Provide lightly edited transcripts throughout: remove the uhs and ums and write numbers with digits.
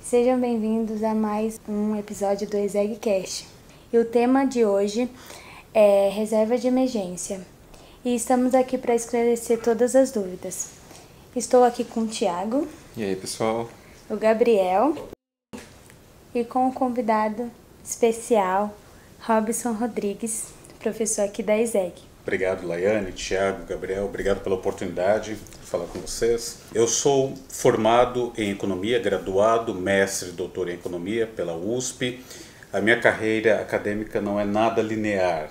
Sejam bem-vindos a mais um episódio do ExegCast. E o tema de hoje é reserva de emergência. E estamos aqui para esclarecer todas as dúvidas. Estou aqui com o Thiago. E aí, pessoal? O Gabriel. E com o convidado especial, Robson Rodrigues, professor aqui da ESEG. Obrigado, Laiane, Thiago, Gabriel. Obrigado pela oportunidade de falar com vocês. Eu sou formado em Economia, graduado, mestre e doutor em Economia pela USP. A minha carreira acadêmica não é nada linear.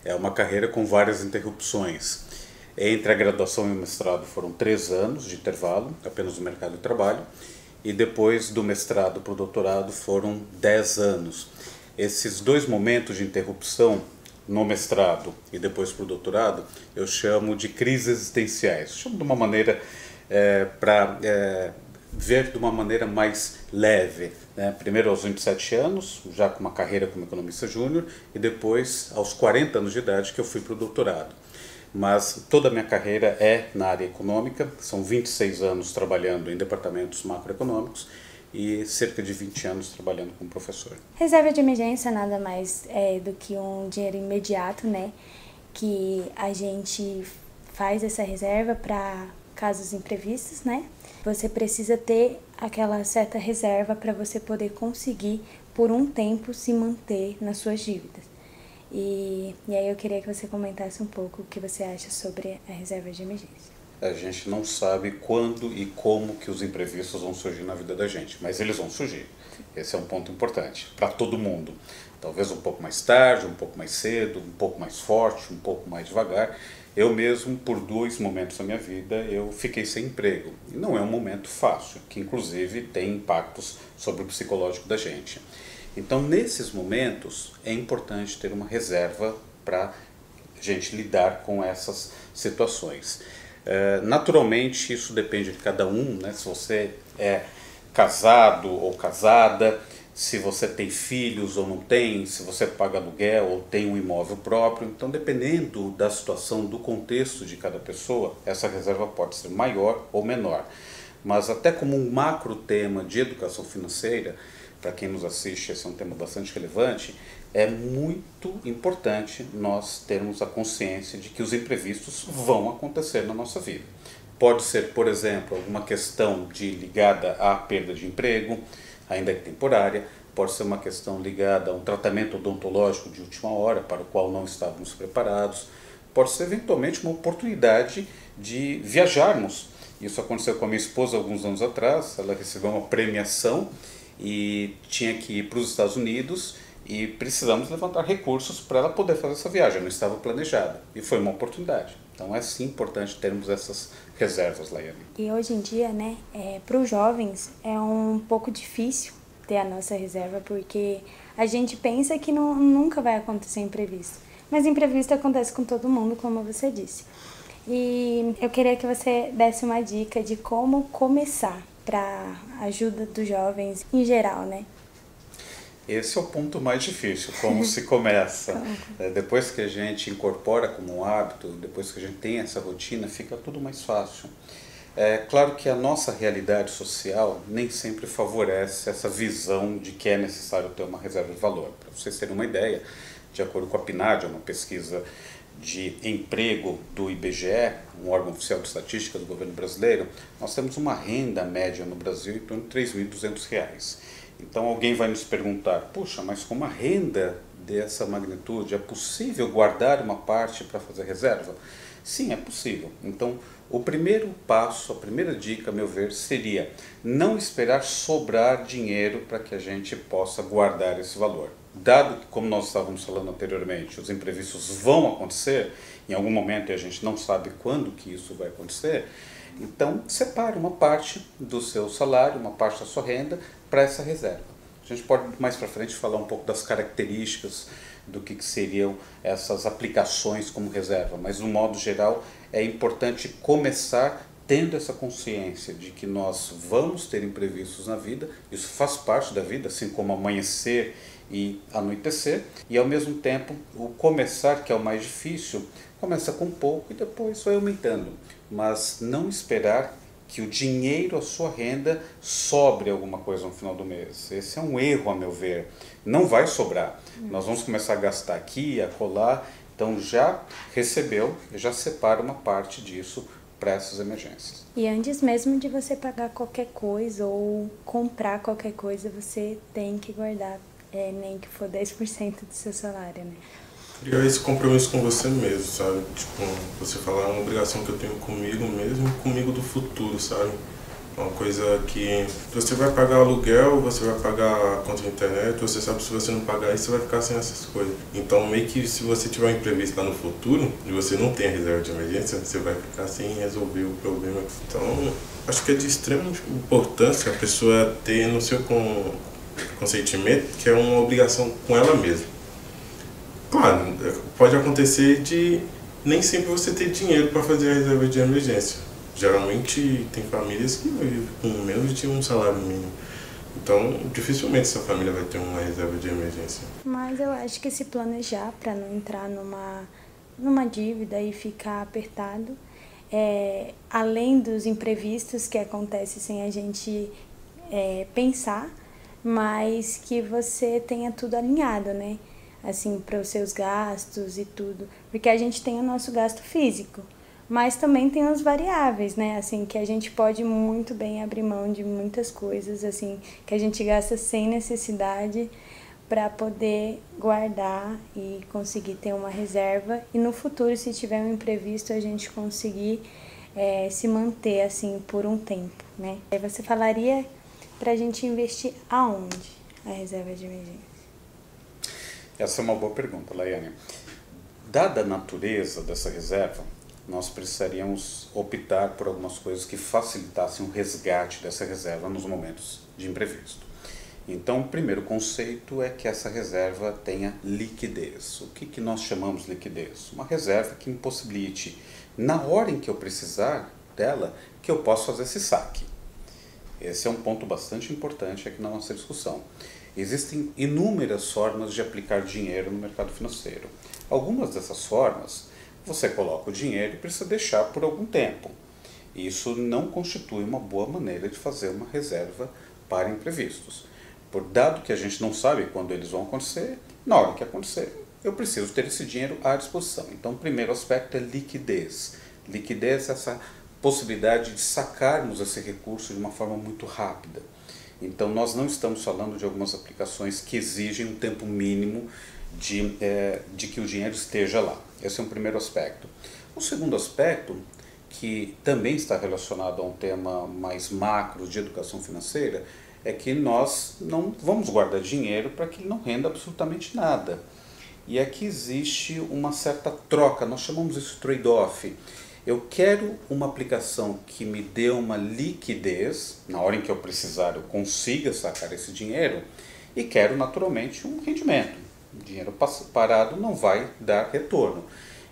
É uma carreira com várias interrupções. Entre a graduação e o mestrado foram 3 anos de intervalo, apenas no mercado de trabalho. E depois do mestrado para o doutorado foram 10 anos. Esses 2 momentos de interrupção no mestrado e depois para o doutorado, eu chamo de crises existenciais. Eu chamo de uma maneira para ver de uma maneira mais leve. Né? Primeiro aos 27 anos, já com uma carreira como economista júnior, e depois aos 40 anos de idade que eu fui para o doutorado. Mas toda a minha carreira é na área econômica, são 26 anos trabalhando em departamentos macroeconômicos, e cerca de 20 anos trabalhando como professor. Reserva de emergência nada mais do que um dinheiro imediato, né? Que a gente faz essa reserva para casos imprevistos, né? Você precisa ter aquela certa reserva para você poder conseguir, por um tempo, se manter nas suas dívidas. E aí eu queria que você comentasse um pouco o que você acha sobre a reserva de emergência. A gente não sabe quando e como que os imprevistos vão surgir na vida da gente, mas eles vão surgir. Esse é um ponto importante para todo mundo. Talvez um pouco mais tarde, um pouco mais cedo, um pouco mais forte, um pouco mais devagar. Eu mesmo, por 2 momentos da minha vida, eu fiquei sem emprego. E não é um momento fácil, que inclusive tem impactos sobre o psicológico da gente. Então, nesses momentos, é importante ter uma reserva para a gente lidar com essas situações. Naturalmente isso depende de cada um, né? Se você é casado ou casada, se você tem filhos ou não tem, se você paga aluguel ou tem um imóvel próprio. Então, dependendo da situação, do contexto de cada pessoa, essa reserva pode ser maior ou menor. Mas até como um macro tema de educação financeira, para quem nos assiste, esse é um tema bastante relevante, é muito importante nós termos a consciência de que os imprevistos vão acontecer na nossa vida. Pode ser, por exemplo, alguma questão ligada à perda de emprego, ainda que temporária, pode ser uma questão ligada a um tratamento odontológico de última hora, para o qual não estávamos preparados, pode ser eventualmente uma oportunidade de viajarmos. Isso aconteceu com a minha esposa alguns anos atrás, ela recebeu uma premiação e tinha que ir para os Estados Unidos e precisamos levantar recursos para ela poder fazer essa viagem, não estava planejada e foi uma oportunidade. Então é sim importante termos essas reservas, Laiane. E hoje em dia, né, para os jovens é um pouco difícil ter a nossa reserva porque a gente pensa que nunca vai acontecer imprevisto, mas imprevisto acontece com todo mundo, como você disse. E eu queria que você desse uma dica de como começar para a ajuda dos jovens em geral, né? Esse é o ponto mais difícil, como se começa. Depois que a gente incorpora como um hábito, depois que a gente tem essa rotina, fica tudo mais fácil. É claro que a nossa realidade social nem sempre favorece essa visão de que é necessário ter uma reserva de valor. Para vocês terem uma ideia, de acordo com a PNAD, uma pesquisa de emprego do IBGE, um órgão oficial de estatística do governo brasileiro, nós temos uma renda média no Brasil em torno de R$ 3.200. Então alguém vai nos perguntar, puxa, mas com uma renda dessa magnitude, é possível guardar uma parte para fazer reserva? Sim, é possível. Então o primeiro passo, a primeira dica, a meu ver, seria não esperar sobrar dinheiro para que a gente possa guardar esse valor. Dado que, como nós estávamos falando anteriormente, os imprevistos vão acontecer, em algum momento e a gente não sabe quando que isso vai acontecer, então separe uma parte do seu salário, uma parte da sua renda para essa reserva. A gente pode mais para frente falar um pouco das características do que seriam essas aplicações como reserva, mas no modo geral é importante começar tendo essa consciência de que nós vamos ter imprevistos na vida, isso faz parte da vida, assim como amanhecer e anoitecer, e ao mesmo tempo o começar, que é o mais difícil, começa com pouco e depois vai aumentando, mas não esperar que o dinheiro, a sua renda, sobre alguma coisa no final do mês. Esse é um erro, a meu ver. Não vai sobrar. Nós vamos começar a gastar aqui, a colar. Então já recebeu, já separa uma parte disso para essas emergências. E antes mesmo de você pagar qualquer coisa ou comprar qualquer coisa, você tem que guardar, nem que for 10% do seu salário, né? Criar esse compromisso com você mesmo, sabe? Tipo, você falar, é uma obrigação que eu tenho comigo mesmo e comigo do futuro, sabe? Uma coisa que você vai pagar aluguel, você vai pagar a conta de internet, você sabe que se você não pagar isso, você vai ficar sem essas coisas. Então, meio que se você tiver um imprevisto lá no futuro e você não tem a reserva de emergência, você vai ficar sem resolver o problema. Então, acho que é de extrema importância a pessoa ter no seu consentimento que é uma obrigação com ela mesma. Claro, pode acontecer de nem sempre você ter dinheiro para fazer a reserva de emergência. Geralmente tem famílias que vivem com menos de um salário mínimo. Então, dificilmente essa família vai ter uma reserva de emergência. Mas eu acho que se planejar para não entrar numa dívida e ficar apertado, além dos imprevistos que acontecem sem a gente pensar, mas que você tenha tudo alinhado, né? Assim, para os seus gastos e tudo. Porque a gente tem o nosso gasto físico, mas também tem os variáveis, né? Assim, que a gente pode muito bem abrir mão de muitas coisas, assim, que a gente gasta sem necessidade para poder guardar e conseguir ter uma reserva. E no futuro, se tiver um imprevisto, a gente conseguir se manter, assim, por um tempo, né? Aí você falaria para a gente investir aonde a reserva de emergência? Essa é uma boa pergunta, Laiane. Dada a natureza dessa reserva, nós precisaríamos optar por algumas coisas que facilitassem o resgate dessa reserva nos momentos de imprevisto. Então, o primeiro conceito é que essa reserva tenha liquidez. O que nós chamamos de liquidez? Uma reserva que impossibilite, na hora em que eu precisar dela, que eu possa fazer esse saque. Esse é um ponto bastante importante aqui na nossa discussão. Existem inúmeras formas de aplicar dinheiro no mercado financeiro. Algumas dessas formas, você coloca o dinheiro e precisa deixar por algum tempo. Isso não constitui uma boa maneira de fazer uma reserva para imprevistos. Dado que a gente não sabe quando eles vão acontecer, na hora que acontecer, eu preciso ter esse dinheiro à disposição. Então, o primeiro aspecto é liquidez. Liquidez é essa possibilidade de sacarmos esse recurso de uma forma muito rápida. Então, nós não estamos falando de algumas aplicações que exigem um tempo mínimo de que o dinheiro esteja lá. Esse é um primeiro aspecto. O segundo aspecto, que também está relacionado a um tema mais macro de educação financeira, é que nós não vamos guardar dinheiro para que ele não renda absolutamente nada. E aqui existe uma certa troca, nós chamamos isso de trade-off. Eu quero uma aplicação que me dê uma liquidez, na hora em que eu precisar eu consiga sacar esse dinheiro, e quero naturalmente um rendimento. O dinheiro parado não vai dar retorno.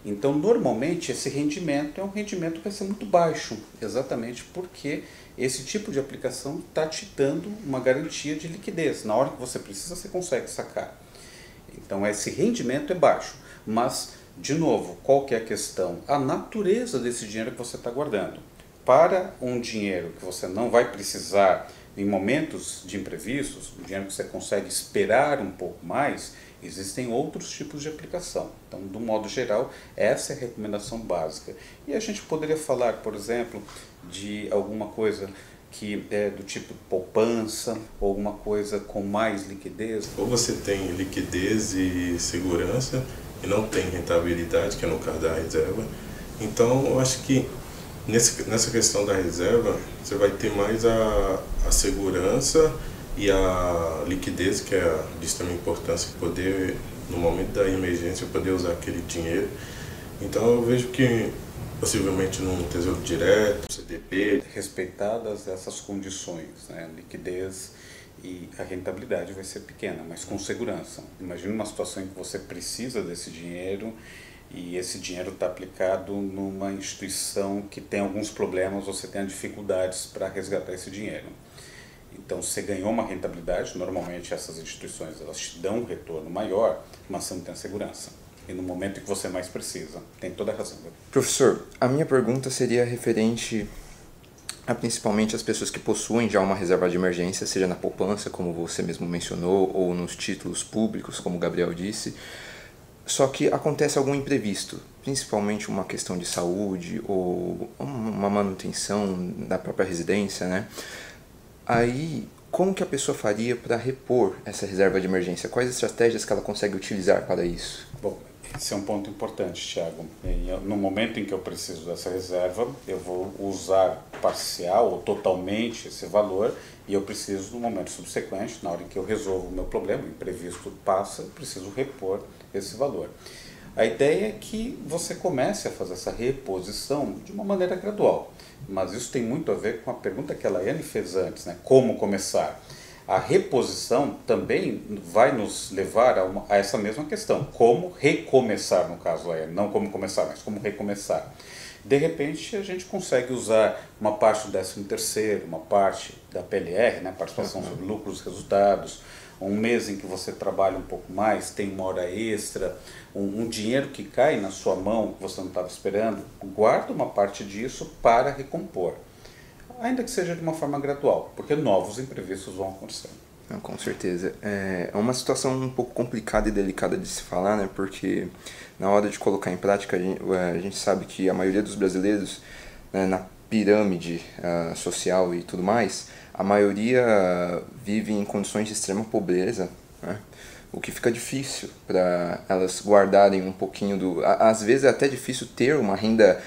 Então, normalmente, esse rendimento é um rendimento que vai ser muito baixo, exatamente porque esse tipo de aplicação está te dando uma garantia de liquidez. Na hora que você precisa, você consegue sacar. Então, esse rendimento é baixo, mas, de novo, qual que é a questão? A natureza desse dinheiro que você está guardando. Para um dinheiro que você não vai precisar em momentos de imprevistos, um dinheiro que você consegue esperar um pouco mais, existem outros tipos de aplicação. Então, do modo geral, essa é a recomendação básica. E a gente poderia falar, por exemplo, de alguma coisa que é do tipo poupança, ou alguma coisa com mais liquidez. Ou você tem liquidez e segurança e não tem rentabilidade, que é no caso da reserva. Então, eu acho que nessa questão da reserva, você vai ter mais a segurança e a liquidez, que é de extrema importância, poder, no momento da emergência, poder usar aquele dinheiro. Então, eu vejo que possivelmente num tesouro direto, CDB. Respeitadas essas condições, né? Liquidez e a rentabilidade vai ser pequena, mas com segurança. Imagine uma situação em que você precisa desse dinheiro e esse dinheiro está aplicado numa instituição que tem alguns problemas, você tem dificuldades para resgatar esse dinheiro. Então, você ganhou uma rentabilidade, normalmente essas instituições elas te dão um retorno maior, mas você não tem a segurança. E no momento em que você mais precisa, tem toda a razão. Professor, a minha pergunta seria referente principalmente as pessoas que possuem já uma reserva de emergência, seja na poupança, como você mesmo mencionou, ou nos títulos públicos, como o Gabriel disse. Só que acontece algum imprevisto, principalmente uma questão de saúde ou uma manutenção da própria residência, né? Aí, como que a pessoa faria para repor essa reserva de emergência? Quais estratégias que ela consegue utilizar para isso? Bom, esse é um ponto importante, Thiago. No momento em que eu preciso dessa reserva, eu vou usar parcial ou totalmente esse valor e eu preciso, no momento subsequente, na hora em que eu resolvo o meu problema, o imprevisto passa, eu preciso repor esse valor. A ideia é que você comece a fazer essa reposição de uma maneira gradual, mas isso tem muito a ver com a pergunta que a Laiane fez antes, né? Como começar? A reposição também vai nos levar a essa mesma questão, como recomeçar, no caso, Laiane, não como começar, mas como recomeçar. De repente, a gente consegue usar uma parte do 13º, uma parte da PLR, né, participação sobre lucros e resultados, um mês em que você trabalha um pouco mais, tem uma hora extra, um dinheiro que cai na sua mão que você não estava esperando, guarda uma parte disso para recompor. Ainda que seja de uma forma gradual, porque novos imprevistos vão acontecer. Com certeza. É uma situação um pouco complicada e delicada de se falar, né? Porque na hora de colocar em prática, a gente sabe que a maioria dos brasileiros, né, na pirâmide social e tudo mais, a maioria vive em condições de extrema pobreza, né? O que fica difícil para elas guardarem um pouquinho do... Às vezes é até difícil ter uma renda,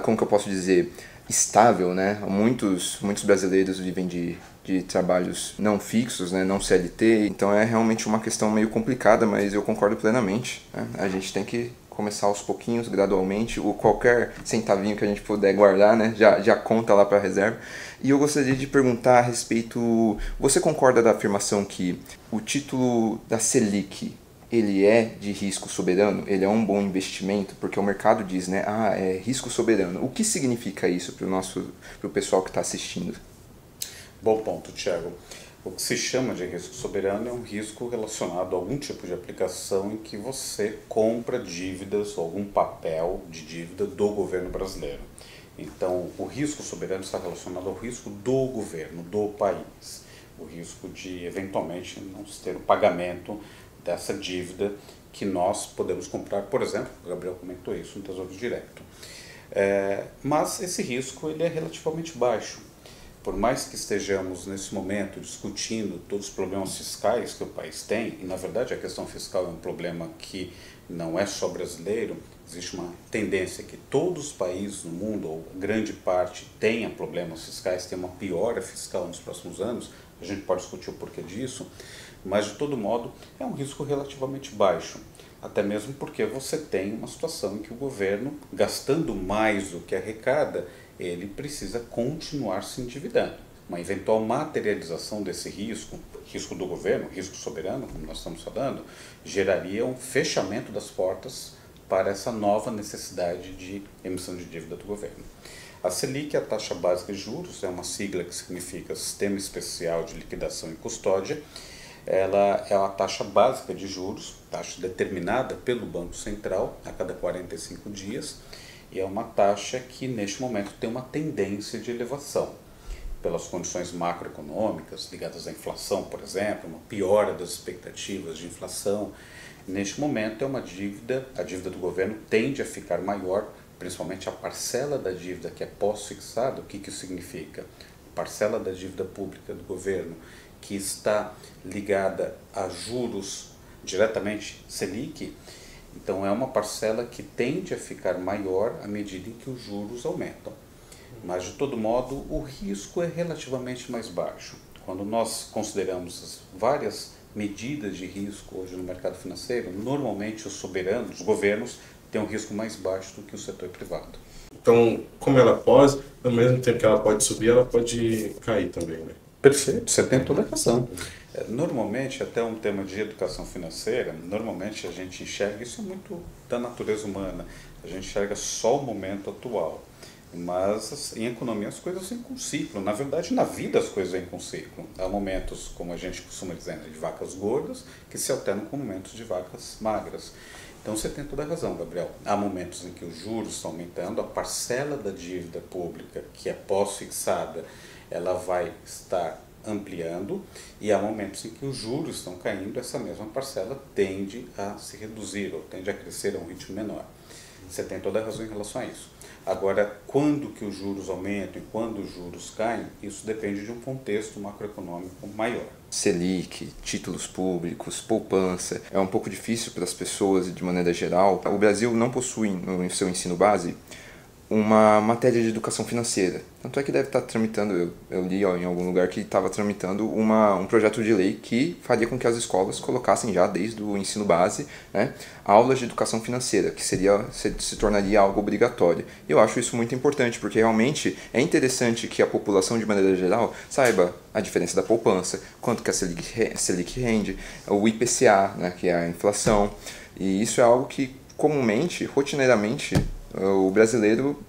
como que eu posso dizer, estável, né? Muitos brasileiros vivem de trabalhos não fixos, né? Não CLT, então é realmente uma questão meio complicada, mas eu concordo plenamente, né? A gente tem que começar aos pouquinhos, gradualmente, qualquer centavinho que a gente puder guardar, né? Já conta lá para a reserva. E eu gostaria de perguntar a respeito, você concorda da afirmação que o título da Selic, ele é de risco soberano? Ele é um bom investimento? Porque o mercado diz, né? É risco soberano. O que significa isso para o pessoal que está assistindo? Bom ponto, Thiago. O que se chama de risco soberano é um risco relacionado a algum tipo de aplicação em que você compra dívidas ou algum papel de dívida do governo brasileiro. Então, o risco soberano está relacionado ao risco do governo, do país. O risco de, eventualmente, não ter o pagamento dessa dívida que nós podemos comprar, por exemplo, o Gabriel comentou isso, no Tesouro Direto. Mas esse risco ele é relativamente baixo. Por mais que estejamos nesse momento discutindo todos os problemas fiscais que o país tem, e na verdade a questão fiscal é um problema que não é só brasileiro, existe uma tendência que todos os países no mundo, ou grande parte, tenha problemas fiscais, tenha uma piora fiscal nos próximos anos, a gente pode discutir o porquê disso, mas de todo modo é um risco relativamente baixo. Até mesmo porque você tem uma situação em que o governo, gastando mais do que arrecada, ele precisa continuar se endividando. Uma eventual materialização desse risco do governo, risco soberano, como nós estamos falando, geraria um fechamento das portas para essa nova necessidade de emissão de dívida do governo. A Selic, a taxa básica de juros, é uma sigla que significa Sistema Especial de Liquidação e Custódia. Ela é uma taxa básica de juros, taxa determinada pelo Banco Central a cada 45 dias, e é uma taxa que neste momento tem uma tendência de elevação, pelas condições macroeconômicas ligadas à inflação, por exemplo, uma piora das expectativas de inflação. Neste momento é uma dívida, a dívida do governo tende a ficar maior, principalmente a parcela da dívida que é pós-fixada. O que isso significa? Parcela da dívida pública do governo que está ligada a juros diretamente Selic, então é uma parcela que tende a ficar maior à medida em que os juros aumentam. Mas de todo modo o risco é relativamente mais baixo. Quando nós consideramos as várias medidas de risco hoje no mercado financeiro, normalmente os soberanos, os governos, têm um risco mais baixo do que o setor privado. Então, como ela pode, ao mesmo tempo que ela pode subir, ela pode cair também, né? Perfeito, você tem toda a razão. Normalmente, até um tema de educação financeira, normalmente a gente enxerga, isso é muito da natureza humana, a gente enxerga só o momento atual. Mas em economia as coisas vêm com ciclo. Na verdade, na vida as coisas vêm com ciclo. Há momentos, como a gente costuma dizer, de vacas gordas, que se alternam com momentos de vacas magras. Então você tem toda a razão, Gabriel. Há momentos em que os juros estão aumentando, a parcela da dívida pública, que é pós-fixada, ela vai estar ampliando, e há momentos em que os juros estão caindo, essa mesma parcela tende a se reduzir, ou tende a crescer a um ritmo menor. Você tem toda a razão em relação a isso. Agora, quando que os juros aumentam e quando os juros caem, isso depende de um contexto macroeconômico maior. Selic, títulos públicos, poupança, é um pouco difícil para as pessoas de maneira geral. O Brasil não possui no seu ensino base uma matéria de educação financeira. Tanto é que deve estar tramitando, eu li em algum lugar que estava tramitando um projeto de lei que faria com que as escolas colocassem já desde o ensino base, né, aulas de educação financeira, que se tornaria algo obrigatório. Eu acho isso muito importante, porque realmente é interessante que a população de maneira geral saiba a diferença da poupança, quanto que a Selic rende, o IPCA, né, que é a inflação, e isso é algo que comumente, rotineiramente, o brasileiro,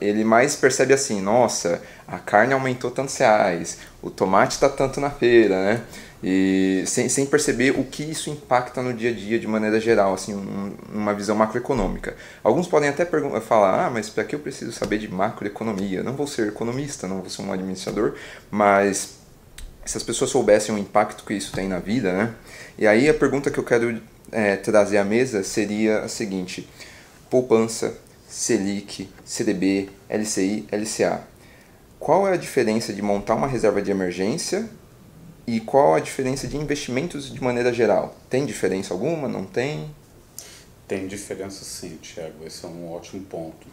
ele mais percebe assim, nossa, a carne aumentou tantos reais, o tomate está tanto na feira, né? E sem perceber o que isso impacta no dia a dia de maneira geral, assim, uma visão macroeconômica. Alguns podem até falar, mas para que eu preciso saber de macroeconomia? Não vou ser economista, não vou ser um administrador, mas se as pessoas soubessem o impacto que isso tem na vida, né? E aí a pergunta que eu quero trazer à mesa seria a seguinte: poupança, Selic, CDB, LCI, LCA. Qual é a diferença de montar uma reserva de emergência e qual a diferença de investimentos de maneira geral? Tem diferença alguma? Não tem? Tem diferença sim, Thiago, esse é um ótimo ponto.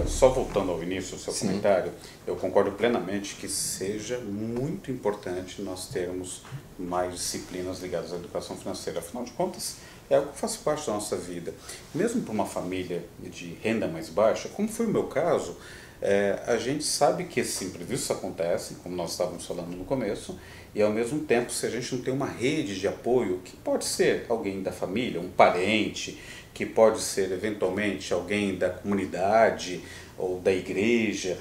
Só voltando ao início do seu comentário, eu concordo plenamente que seja muito importante nós termos mais disciplinas ligadas à educação financeira. Afinal de contas, é algo que faz parte da nossa vida. Mesmo para uma família de renda mais baixa, como foi o meu caso, a gente sabe que esses imprevistos acontecem, como nós estávamos falando no começo, e ao mesmo tempo, se a gente não tem uma rede de apoio, que pode ser alguém da família, um parente, que pode ser eventualmente alguém da comunidade ou da igreja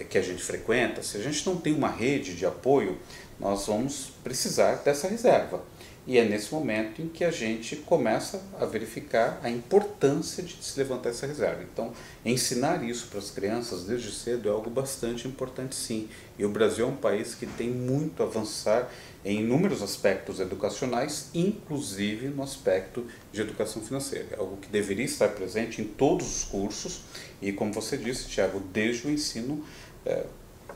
que a gente frequenta, se a gente não tem uma rede de apoio, nós vamos precisar dessa reserva. E é nesse momento em que a gente começa a verificar a importância de se levantar essa reserva. Então, ensinar isso para as crianças desde cedo é algo bastante importante, sim. E o Brasil é um país que tem muito a avançar em inúmeros aspectos educacionais, inclusive no aspecto de educação financeira. É algo que deveria estar presente em todos os cursos e, como você disse, Thiago, desde o ensino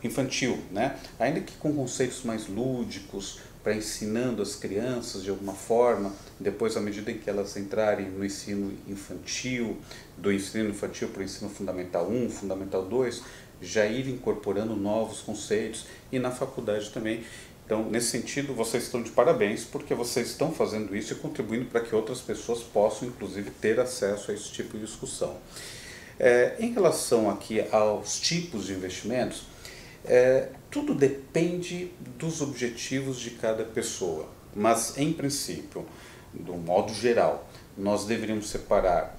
infantil, né? Ainda que com conceitos mais lúdicos, para ensinando as crianças de alguma forma, depois à medida em que elas entrarem no ensino infantil, do ensino infantil para o ensino fundamental 1, fundamental 2, já ir incorporando novos conceitos, e na faculdade também. Então, nesse sentido, vocês estão de parabéns, porque vocês estão fazendo isso e contribuindo para que outras pessoas possam, inclusive, ter acesso a esse tipo de discussão. Em relação aqui aos tipos de investimentos, tudo depende dos objetivos de cada pessoa, mas em princípio, do modo geral, nós deveríamos separar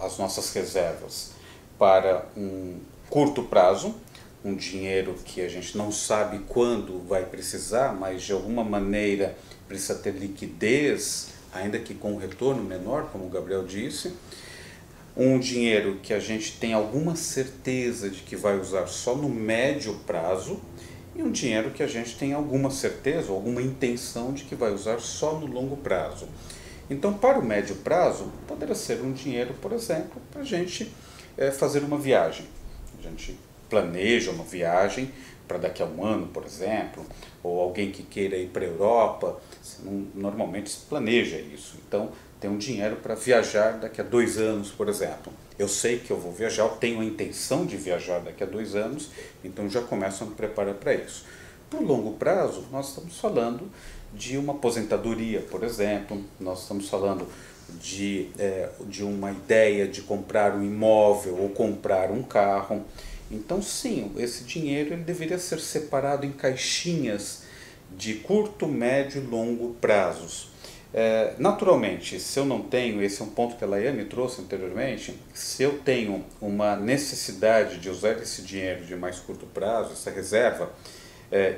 as nossas reservas para um curto prazo, um dinheiro que a gente não sabe quando vai precisar, mas de alguma maneira precisa ter liquidez, ainda que com um retorno menor, como o Gabriel disse. Um dinheiro que a gente tem alguma certeza de que vai usar só no médio prazo, e um dinheiro que a gente tem alguma certeza, alguma intenção de que vai usar só no longo prazo. Então, para o médio prazo, poderia ser um dinheiro, por exemplo, para a gente fazer uma viagem. A gente planeja uma viagem para daqui a um ano, por exemplo, ou alguém que queira ir para a Europa, normalmente se planeja isso. Então, tem um dinheiro para viajar daqui a 2 anos, por exemplo. Eu sei que eu vou viajar, eu tenho a intenção de viajar daqui a 2 anos, então já começo a me preparar para isso. Por longo prazo, nós estamos falando de uma aposentadoria, por exemplo, nós estamos falando de uma ideia de comprar um imóvel ou comprar um carro. Então, sim, esse dinheiro ele deveria ser separado em caixinhas de curto, médio e longo prazos. Naturalmente, se eu não tenho, esse é um ponto que a Laiane trouxe anteriormente, se eu tenho uma necessidade de usar esse dinheiro de mais curto prazo, essa reserva,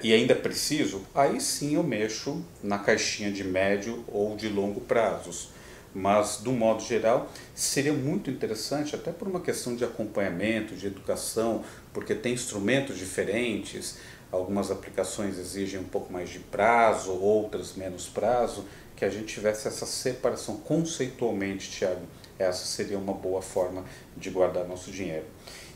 e ainda preciso, aí sim eu mexo na caixinha de médio ou de longo prazos. Mas, do modo geral, seria muito interessante, até por uma questão de acompanhamento, de educação, porque tem instrumentos diferentes, algumas aplicações exigem um pouco mais de prazo, outras menos prazo, que a gente tivesse essa separação conceitualmente, Tiago. Essa seria uma boa forma de guardar nosso dinheiro.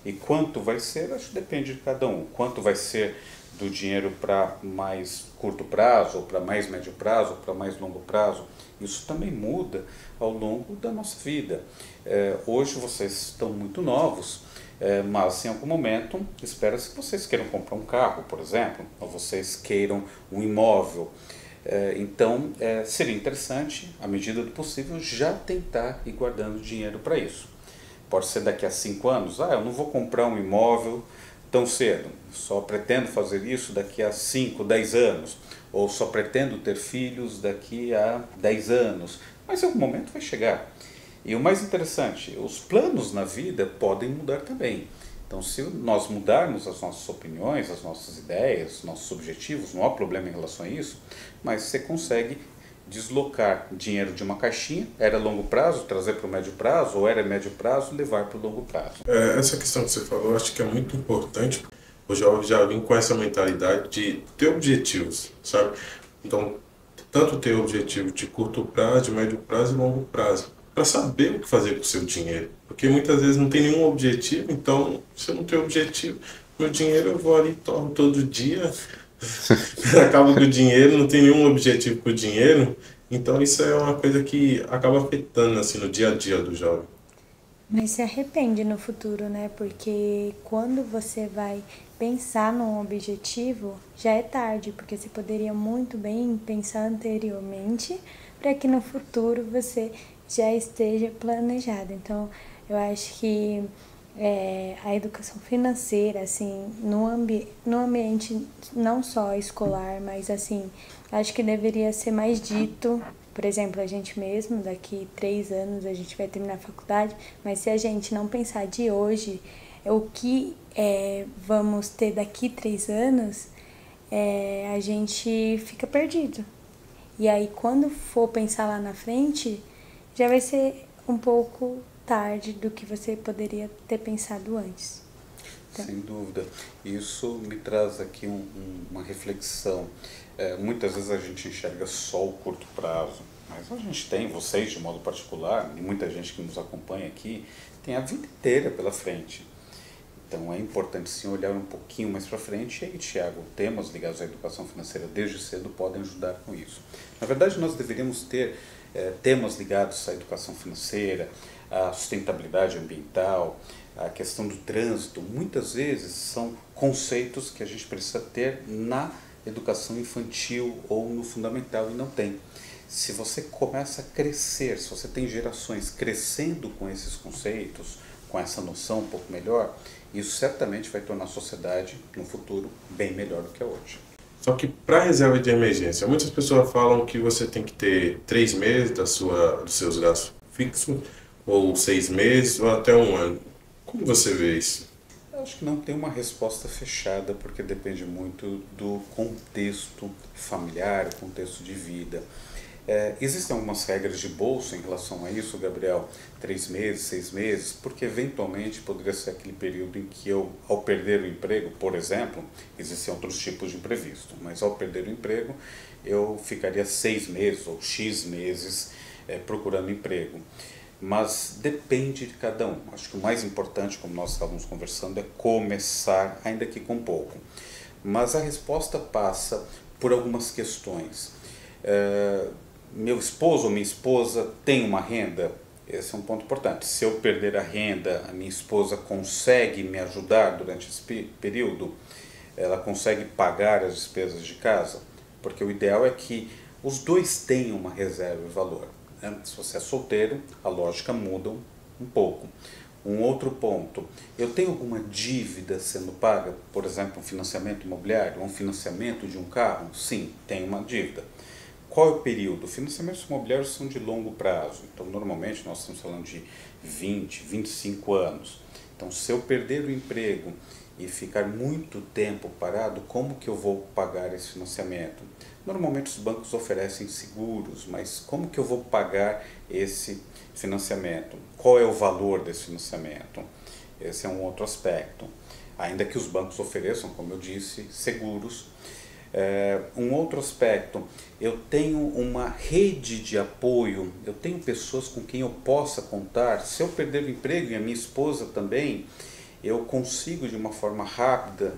E quanto vai ser, acho que depende de cada um. Quanto vai ser do dinheiro para mais curto prazo, ou para mais médio prazo, ou para mais longo prazo, isso também muda ao longo da nossa vida. Hoje vocês estão muito novos, mas em algum momento espera-se que vocês queiram comprar um carro, por exemplo, ou vocês queiram um imóvel. Então seria interessante, à medida do possível, já tentar ir guardando dinheiro para isso. Pode ser daqui a 5 anos, eu não vou comprar um imóvel tão cedo, só pretendo fazer isso daqui a 5, 10 anos, ou só pretendo ter filhos daqui a 10 anos, mas em algum momento vai chegar. E o mais interessante, os planos na vida podem mudar também. Então, se nós mudarmos as nossas opiniões, as nossas ideias, nossos objetivos, não há problema em relação a isso, mas você consegue deslocar dinheiro de uma caixinha, era longo prazo, trazer para o médio prazo, ou era médio prazo, levar para o longo prazo. Essa questão que você falou, eu acho que é muito importante. O jovem já vem com essa mentalidade de ter objetivos, sabe? Então, tanto ter objetivo de curto prazo, de médio prazo e longo prazo, para saber o que fazer com o seu dinheiro. Porque muitas vezes não tem nenhum objetivo, então, se eu não tenho objetivo, meu dinheiro eu vou ali e torno todo dia, acaba com o dinheiro, não tem nenhum objetivo com o dinheiro, então isso é uma coisa que acaba afetando assim, no dia a dia do jovem. Mas se arrepende no futuro, né? Porque quando você vai pensar num objetivo, já é tarde, porque você poderia muito bem pensar anteriormente para que no futuro você já esteja planejado. Então, eu acho que a educação financeira, assim, no ambiente não só escolar, mas assim, acho que deveria ser mais dito. Por exemplo, a gente mesmo, daqui 3 anos a gente vai terminar a faculdade, mas se a gente não pensar de hoje, o que vamos ter daqui 3 anos, a gente fica perdido. E aí, quando for pensar lá na frente, já vai ser um pouco tarde do que você poderia ter pensado antes. Então, sem dúvida. Isso me traz aqui uma reflexão. Muitas vezes a gente enxerga só o curto prazo, mas a gente tem, vocês de modo particular, e muita gente que nos acompanha aqui, tem a vida inteira pela frente. Então é importante sim olhar um pouquinho mais para frente. E aí, Tiago, temas ligados à educação financeira desde cedo podem ajudar com isso. Na verdade, nós deveríamos ter temas ligados à educação financeira, à sustentabilidade ambiental, a questão do trânsito. Muitas vezes são conceitos que a gente precisa ter na educação infantil ou no fundamental e não tem. Se você começa a crescer, se você tem gerações crescendo com esses conceitos, com essa noção um pouco melhor, isso certamente vai tornar a sociedade no futuro bem melhor do que é hoje. Só que para reserva de emergência, muitas pessoas falam que você tem que ter 3 meses dos seus gastos fixos, ou 6 meses, ou até 1 ano. Como você vê isso? Eu acho que não tem uma resposta fechada, porque depende muito do contexto familiar, contexto de vida. Existem algumas regras de bolsa em relação a isso, Gabriel, 3 meses, 6 meses, porque eventualmente poderia ser aquele período em que eu, ao perder o emprego, por exemplo, existem outros tipos de imprevisto, mas ao perder o emprego, eu ficaria 6 meses ou X meses procurando emprego. Mas depende de cada um. Acho que o mais importante, como nós estávamos conversando, é começar, ainda que com pouco. Mas a resposta passa por algumas questões. Meu esposo ou minha esposa tem uma renda? Esse é um ponto importante. Se eu perder a renda, a minha esposa consegue me ajudar durante esse período? Ela consegue pagar as despesas de casa? Porque o ideal é que os dois tenham uma reserva de valor. Se você é solteiro, a lógica muda um pouco. Um outro ponto, eu tenho alguma dívida sendo paga? Por exemplo, um financiamento imobiliário, um financiamento de um carro? Sim, tenho uma dívida. Qual é o período? Financiamentos imobiliários são de longo prazo, então normalmente nós estamos falando de 20, 25 anos. Então se eu perder o emprego e ficar muito tempo parado, como que eu vou pagar esse financiamento? Normalmente os bancos oferecem seguros, mas como que eu vou pagar esse financiamento? Qual é o valor desse financiamento? Esse é um outro aspecto. Ainda que os bancos ofereçam, como eu disse, seguros. Um outro aspecto, eu tenho uma rede de apoio, eu tenho pessoas com quem eu possa contar. Se eu perder o emprego e a minha esposa também, eu consigo de uma forma rápida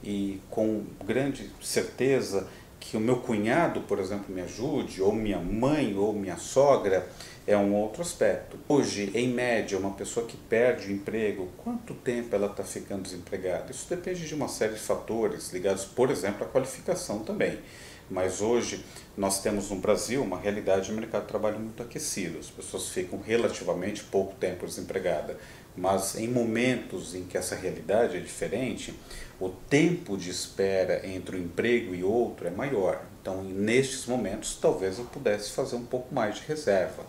e com grande certeza que o meu cunhado, por exemplo, me ajude, ou minha mãe, ou minha sogra, é um outro aspecto. Hoje, em média, uma pessoa que perde o emprego, quanto tempo ela está ficando desempregada? Isso depende de uma série de fatores ligados, por exemplo, à qualificação também. Mas hoje nós temos no Brasil uma realidade de mercado de trabalho muito aquecido. As pessoas ficam relativamente pouco tempo desempregadas. Mas em momentos em que essa realidade é diferente, o tempo de espera entre um emprego e outro é maior. Então, nestes momentos, talvez eu pudesse fazer um pouco mais de reserva.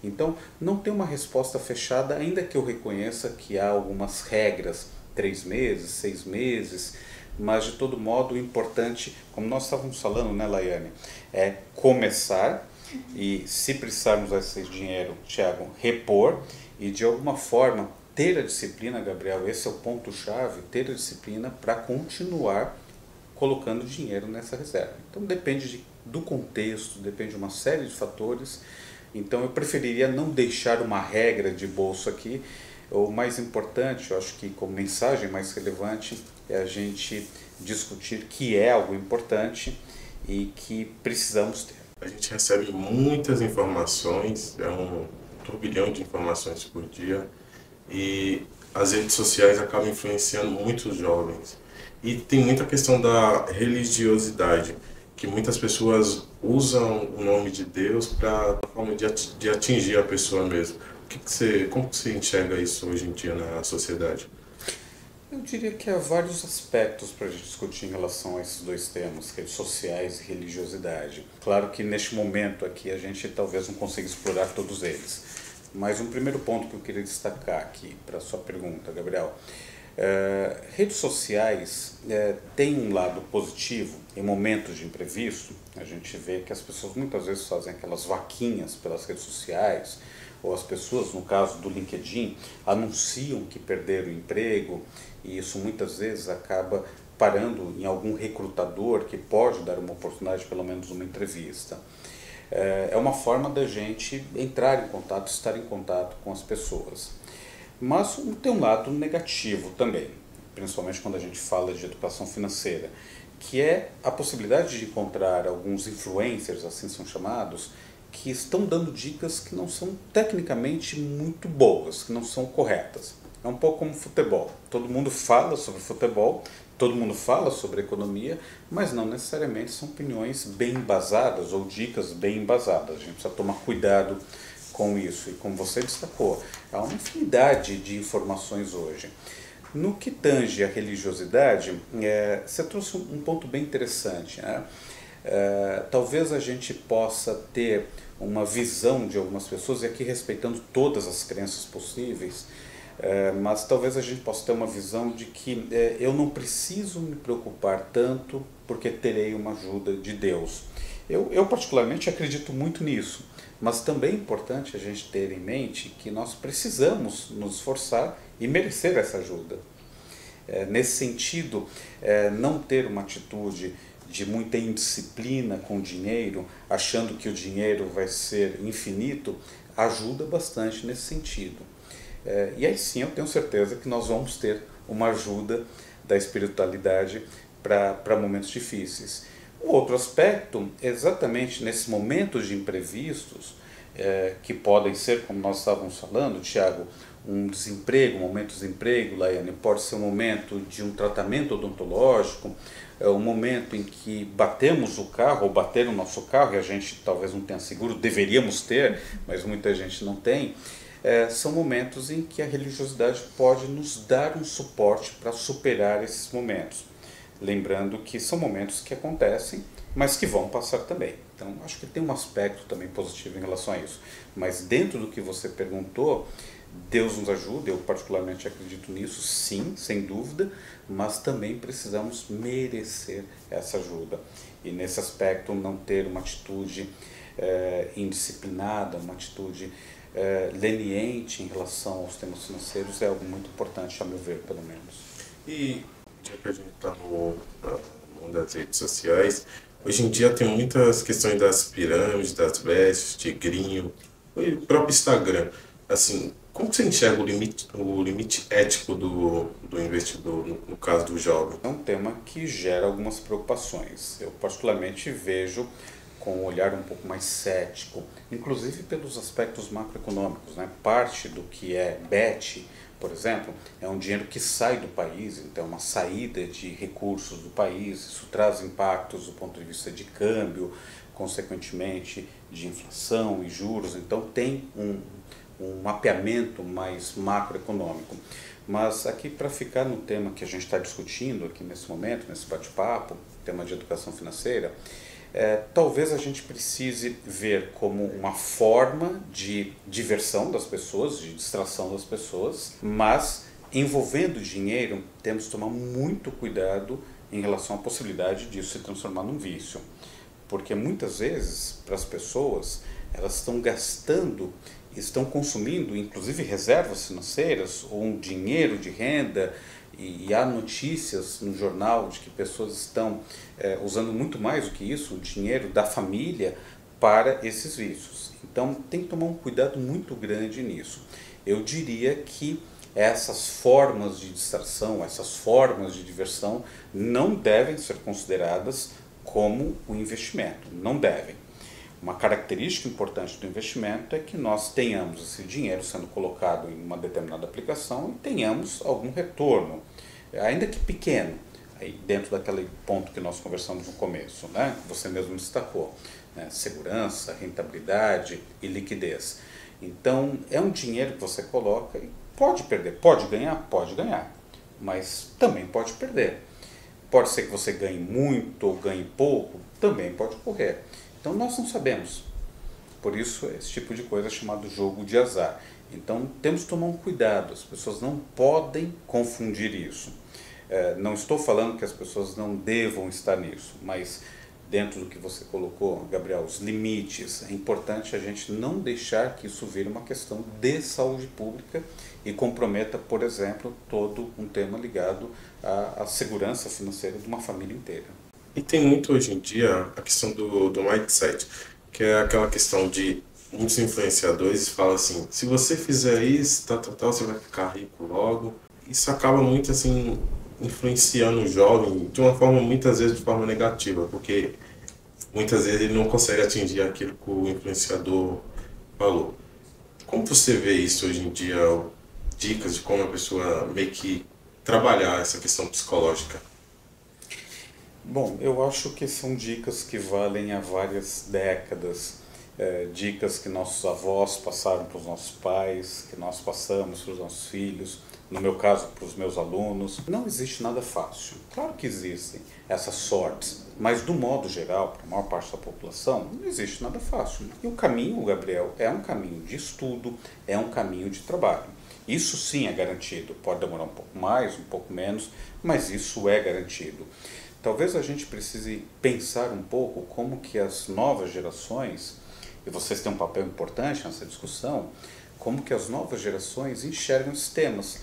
Então, não tem uma resposta fechada, ainda que eu reconheça que há algumas regras, 3 meses, 6 meses, mas de todo modo o importante, como nós estávamos falando, né, Laiane, é começar e, se precisarmos desse dinheiro, Thiago, repor e de alguma forma ter a disciplina, Gabriel, esse é o ponto-chave, ter a disciplina para continuar colocando dinheiro nessa reserva. Então depende do contexto, depende de uma série de fatores. Então eu preferiria não deixar uma regra de bolso aqui. O mais importante, eu acho que como mensagem mais relevante, é a gente discutir que é algo importante e que precisamos ter. A gente recebe muitas informações, é um turbilhão de informações por dia, e as redes sociais acabam influenciando muitos jovens. E tem muita questão da religiosidade, que muitas pessoas usam o nome de Deus para forma de atingir a pessoa mesmo. Como que você enxerga isso hoje em dia na sociedade? Eu diria que há vários aspectos para a gente discutir em relação a esses dois temas, redes sociais e religiosidade. Claro que neste momento aqui a gente talvez não consiga explorar todos eles. Mas um primeiro ponto que eu queria destacar aqui para a sua pergunta, Gabriel. Redes sociais têm um lado positivo em momentos de imprevisto. A gente vê que as pessoas muitas vezes fazem aquelas vaquinhas pelas redes sociais, ou as pessoas, no caso do LinkedIn, anunciam que perderam o emprego, e isso muitas vezes acaba parando em algum recrutador que pode dar uma oportunidade, pelo menos uma entrevista. É uma forma da gente entrar em contato, estar em contato com as pessoas. Mas tem um lado negativo também, principalmente quando a gente fala de educação financeira, que é a possibilidade de encontrar alguns influencers, assim são chamados, que estão dando dicas que não são tecnicamente muito boas, que não são corretas. É um pouco como futebol. Todo mundo fala sobre futebol, todo mundo fala sobre economia, mas não necessariamente são opiniões bem embasadas ou dicas bem embasadas. A gente precisa tomar cuidado com isso. E como você destacou, há uma infinidade de informações hoje. No que tange a religiosidade, você trouxe um ponto bem interessante, né? Talvez a gente possa ter uma visão de algumas pessoas, e aqui respeitando todas as crenças possíveis, mas talvez a gente possa ter uma visão de que eu não preciso me preocupar tanto porque terei uma ajuda de Deus. Eu particularmente acredito muito nisso, mas também é importante a gente ter em mente que nós precisamos nos esforçar e merecer essa ajuda. Nesse sentido, não ter uma atitude de muita indisciplina com o dinheiro, achando que o dinheiro vai ser infinito, ajuda bastante nesse sentido. E aí sim eu tenho certeza que nós vamos ter uma ajuda da espiritualidade para momentos difíceis. O outro aspecto, exatamente nesses momentos de imprevistos, que podem ser, como nós estávamos falando, Thiago, um desemprego, um momento de desemprego, Laiane, pode ser um momento de um tratamento odontológico, um momento em que batemos o carro, ou bateram o nosso carro, e a gente talvez não tenha seguro, deveríamos ter, mas muita gente não tem. São momentos em que a religiosidade pode nos dar um suporte para superar esses momentos. lembrando que são momentos que acontecem, mas que vão passar também. Então, acho que tem um aspecto também positivo em relação a isso. Mas dentro do que você perguntou, Deus nos ajuda, eu particularmente acredito nisso, sim, sem dúvida, mas também precisamos merecer essa ajuda. E nesse aspecto, não ter uma atitude indisciplinada, uma atitude leniente em relação aos temas financeiros é algo muito importante, a meu ver, pelo menos. E já que a gente está no mundo das redes sociais, hoje em dia tem muitas questões das pirâmides, das bestas, tigrinho, e o próprio Instagram. Assim, como você enxerga o limite ético do investidor, no caso do jovem? É um tema que gera algumas preocupações. Eu particularmente vejo com um olhar um pouco mais cético, inclusive pelos aspectos macroeconômicos, né? Parte do que é BET, por exemplo, é um dinheiro que sai do país, então uma saída de recursos do país, isso traz impactos do ponto de vista de câmbio, consequentemente de inflação e juros, então tem um mapeamento mais macroeconômico. Mas aqui, para ficar no tema que a gente está discutindo aqui nesse momento, nesse bate-papo, tema de educação financeira, talvez a gente precise ver como uma forma de diversão das pessoas, de distração das pessoas, mas envolvendo dinheiro, temos que tomar muito cuidado em relação à possibilidade disso se transformar num vício. Porque muitas vezes, para as pessoas, elas estão gastando, estão consumindo, inclusive reservas financeiras ou um dinheiro de renda, e há notícias no jornal de que pessoas estão usando muito mais do que isso, o dinheiro da família para esses vícios. Então tem que tomar um cuidado muito grande nisso. Eu diria que essas formas de distração, essas formas de diversão não devem ser consideradas como o investimento, não devem. Uma característica importante do investimento é que nós tenhamos esse dinheiro sendo colocado em uma determinada aplicação e tenhamos algum retorno, ainda que pequeno, aí dentro daquele ponto que nós conversamos no começo, né? Você mesmo destacou, né? Segurança, rentabilidade e liquidez. Então é um dinheiro que você coloca e pode perder, pode ganhar, mas também pode perder. Pode ser que você ganhe muito ou ganhe pouco, também pode ocorrer. Então nós não sabemos, por isso esse tipo de coisa é chamado jogo de azar. Então temos que tomar um cuidado, as pessoas não podem confundir isso. Não estou falando que as pessoas não devam estar nisso, mas dentro do que você colocou, Gabriel, os limites, é importante a gente não deixar que isso vire uma questão de saúde pública e comprometa, por exemplo, todo um tema ligado à segurança financeira de uma família inteira. E tem muito hoje em dia a questão do mindset, que é aquela questão de muitos influenciadores falam assim, se você fizer isso, você vai ficar rico logo. Isso acaba muito assim influenciando o jovem de uma forma, muitas vezes de forma negativa, porque muitas vezes ele não consegue atingir aquilo que o influenciador falou. Como você vê isso hoje em dia? Dicas de como a pessoa meio que trabalhar essa questão psicológica? Bom, eu acho que são dicas que valem há várias décadas, dicas que nossos avós passaram para os nossos pais, que nós passamos para os nossos filhos, no meu caso para os meus alunos. Não existe nada fácil, claro que existem essas sortes, mas do modo geral, para a maior parte da população, não existe nada fácil. E o caminho, Gabriel, é um caminho de estudo, é um caminho de trabalho. Isso sim é garantido, pode demorar um pouco mais, um pouco menos, mas isso é garantido. Talvez a gente precise pensar um pouco como que as novas gerações, e vocês têm um papel importante nessa discussão, como que as novas gerações enxergam esses temas.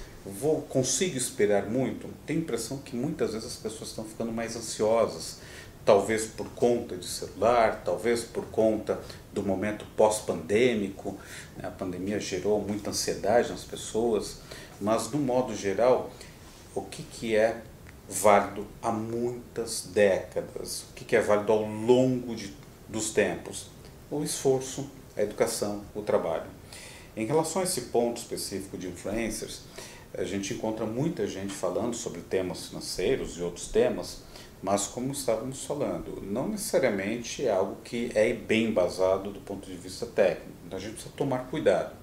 Consigo esperar muito? Tenho a impressão que muitas vezes as pessoas estão ficando mais ansiosas, talvez por conta de celular, talvez por conta do momento pós-pandêmico, né? A pandemia gerou muita ansiedade nas pessoas, mas, do modo geral, o que é válido há muitas décadas? O que é válido ao longo dos tempos? O esforço, a educação, o trabalho. Em relação a esse ponto específico de influencers, a gente encontra muita gente falando sobre temas financeiros e outros temas, mas como estávamos falando, não necessariamente é algo que é bem embasado do ponto de vista técnico. Então a gente precisa tomar cuidado.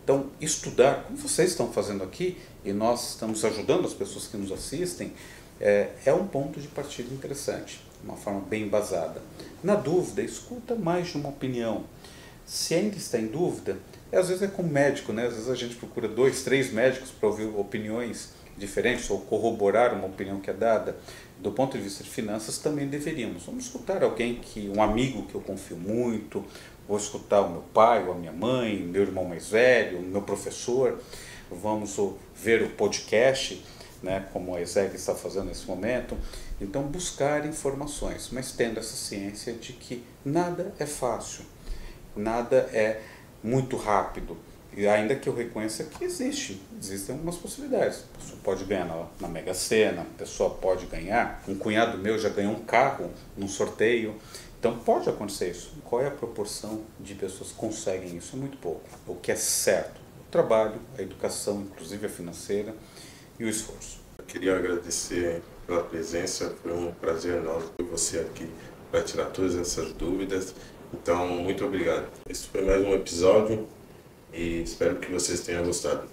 Então, estudar, como vocês estão fazendo aqui, e nós estamos ajudando as pessoas que nos assistem, é um ponto de partida interessante, uma forma bem embasada. Na dúvida, escuta mais de uma opinião. Se ainda está em dúvida, às vezes é como médico, né? Às vezes a gente procura 2, 3 médicos para ouvir opiniões diferentes ou corroborar uma opinião que é dada. Do ponto de vista de finanças, também deveríamos. Vamos escutar alguém, um amigo que eu confio muito, vou escutar o meu pai, ou a minha mãe, meu irmão mais velho, o meu professor. Vamos ver o podcast, né, como a ESEG está fazendo nesse momento. Então, buscar informações, mas tendo essa ciência de que nada é fácil, nada é muito rápido. E ainda que eu reconheça que existem algumas possibilidades. A pessoa pode ganhar na Mega Sena, a pessoa pode ganhar. Um cunhado meu já ganhou um carro num sorteio. Então pode acontecer isso. Qual é a proporção de pessoas que conseguem isso? É muito pouco. O que é certo? O trabalho, a educação, inclusive a financeira, e o esforço. Eu queria agradecer pela presença, foi um prazer enorme ter você aqui para tirar todas essas dúvidas. Então, muito obrigado. Esse foi mais um episódio e espero que vocês tenham gostado.